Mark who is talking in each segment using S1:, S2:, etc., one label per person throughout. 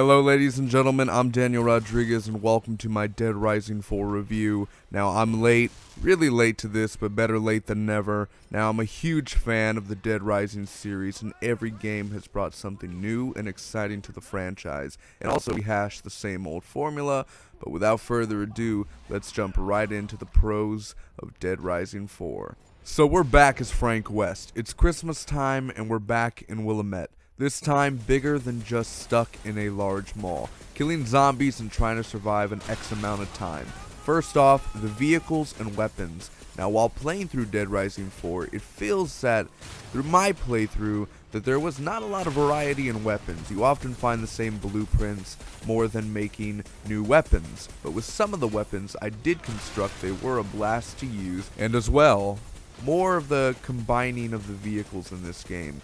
S1: Hello ladies and gentlemen, I'm Daniel Rodriguez and welcome to my Dead Rising 4 review. Now I'm late, really late to this, but better late than never. Now I'm a huge fan of the Dead Rising series and every game has brought something new and exciting to the franchise. And also rehashed the same old formula, but without further ado, let's jump right into the pros of Dead Rising 4. So we're back as Frank West. It's Christmas time and we're back in Willamette. This time bigger than just stuck in a large mall, killing zombies and trying to survive an X amount of time. First off, the vehicles and weapons. Now while playing through Dead Rising 4, it feels that through my playthrough that there was not a lot of variety in weapons. You often find the same blueprints more than making new weapons. But with some of the weapons I did construct, they were a blast to use, and as well, more of the combining of the vehicles in this game.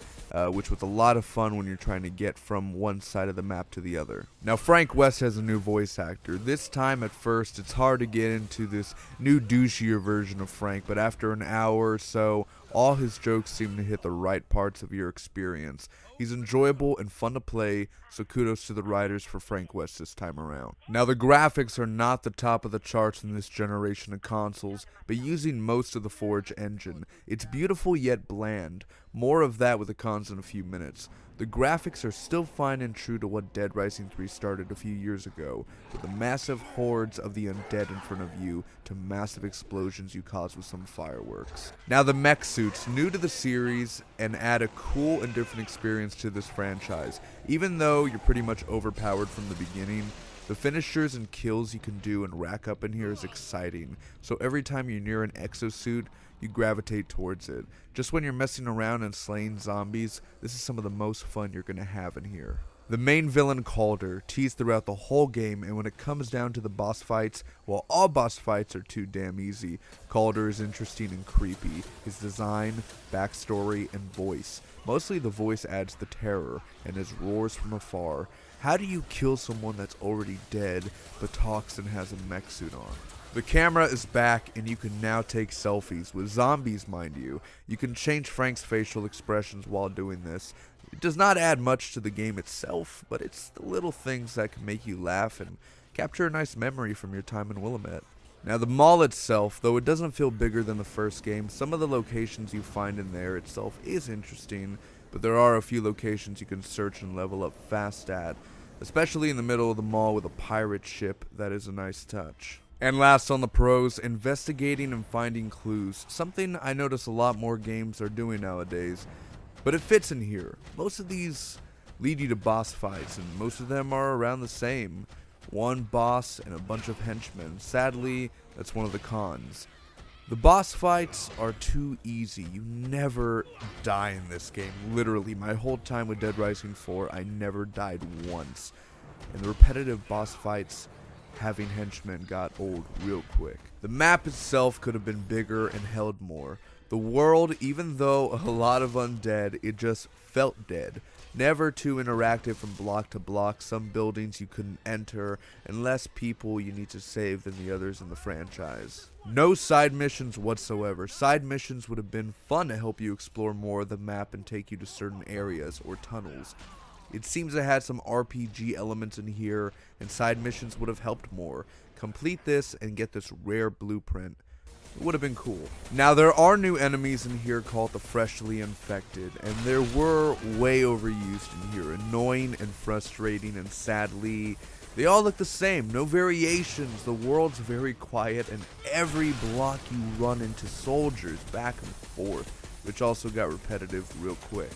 S1: Which was a lot of fun when you're trying to get from one side of the map to the other. Now Frank West has a new voice actor. This time at first it's hard to get into this new douchier version of Frank, but after an hour or so, all his jokes seem to hit the right parts of your experience. He's enjoyable and fun to play, so kudos to the writers for Frank West this time around. Now the graphics are not the top of the charts in this generation of consoles, but using most of the Forge engine. It's beautiful yet bland. More of that with the cons in a few minutes. The graphics are still fine and true to what Dead Rising 3 started a few years ago, with the massive hordes of the undead in front of you to massive explosions you cause with some fireworks. Now the mech suits, new to the series and add a cool and different experience to this franchise. Even though you're pretty much overpowered from the beginning, the finishers and kills you can do and rack up in here is exciting, so every time you're near an exosuit, you gravitate towards it. Just when you're messing around and slaying zombies, this is some of the most fun you're going to have in here. The main villain Calder, teased throughout the whole game, and when it comes down to the boss fights, well, all boss fights are too damn easy. Calder is interesting and creepy. His design, backstory, and voice. Mostly the voice adds the terror, and his roars from afar. How do you kill someone that's already dead, but talks and has a mech suit on? The camera is back and you can now take selfies, with zombies mind you. You can change Frank's facial expressions while doing this. It does not add much to the game itself, but it's the little things that can make you laugh and capture a nice memory from your time in Willamette. Now the mall itself, though it doesn't feel bigger than the first game, some of the locations you find in there itself is interesting, but there are a few locations you can search and level up fast at, especially in the middle of the mall with a pirate ship. That is a nice touch. And last on the pros, investigating and finding clues, something I notice a lot more games are doing nowadays, but it fits in here. Most of these lead you to boss fights, and most of them are around the same. One boss and a bunch of henchmen. Sadly, that's one of the cons. The boss fights are too easy. You never die in this game. Literally, my whole time with Dead Rising 4, I never died once. And the repetitive boss fights having henchmen got old real quick. The map itself could have been bigger and held more. The world, even though a lot of undead, it just felt dead. Never too interactive from block to block. Some buildings you couldn't enter, and less people you need to save than the others in the franchise. No side missions whatsoever. Side missions would have been fun to help you explore more of the map and take you to certain areas or tunnels. It seems it had some RPG elements in here, and side missions would have helped more. Complete this and get this rare blueprint. It would have been cool. Now there are new enemies in here called the Freshly Infected, and they were way overused in here. Annoying and frustrating, and sadly, they all look the same. No variations. The world's very quiet, and every block you run into soldiers back and forth, which also got repetitive real quick.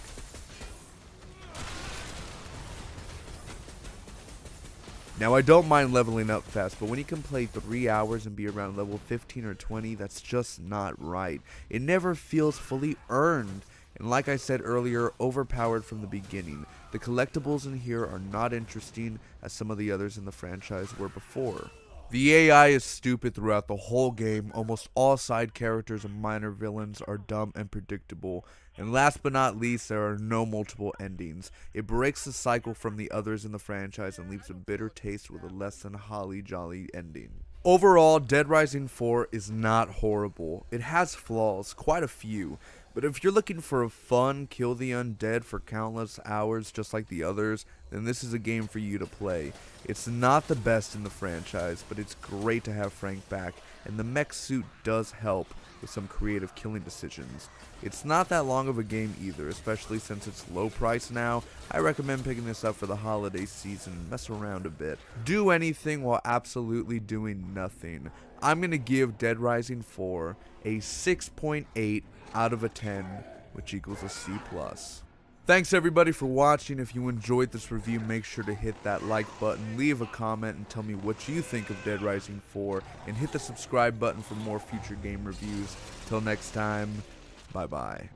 S1: Now I don't mind leveling up fast, but when you can play 3 hours and be around level 15 or 20, that's just not right. It never feels fully earned, and like I said earlier, overpowered from the beginning. The collectibles in here are not interesting as some of the others in the franchise were before. The AI is stupid throughout the whole game. Almost all side characters and minor villains are dumb and predictable. And last but not least, there are no multiple endings. It breaks the cycle from the others in the franchise and leaves a bitter taste with a less than holly jolly ending. Overall, Dead Rising 4 is not horrible. It has flaws, quite a few, But if you're looking for a fun kill the undead for countless hours just like the others, then this is a game for you to play. It's not the best in the franchise, but it's great to have Frank back, and the mech suit does help with some creative killing decisions. It's not that long of a game either, especially since it's low price now. I recommend picking this up for the holiday season, mess around a bit. Do anything while absolutely doing nothing. I'm going to give Dead Rising 4 a 6.8 out of a 10, which equals a C+. Thanks everybody for watching. If you enjoyed this review, make sure to hit that like button, leave a comment, and tell me what you think of Dead Rising 4, and hit the subscribe button for more future game reviews. Till next time, bye bye.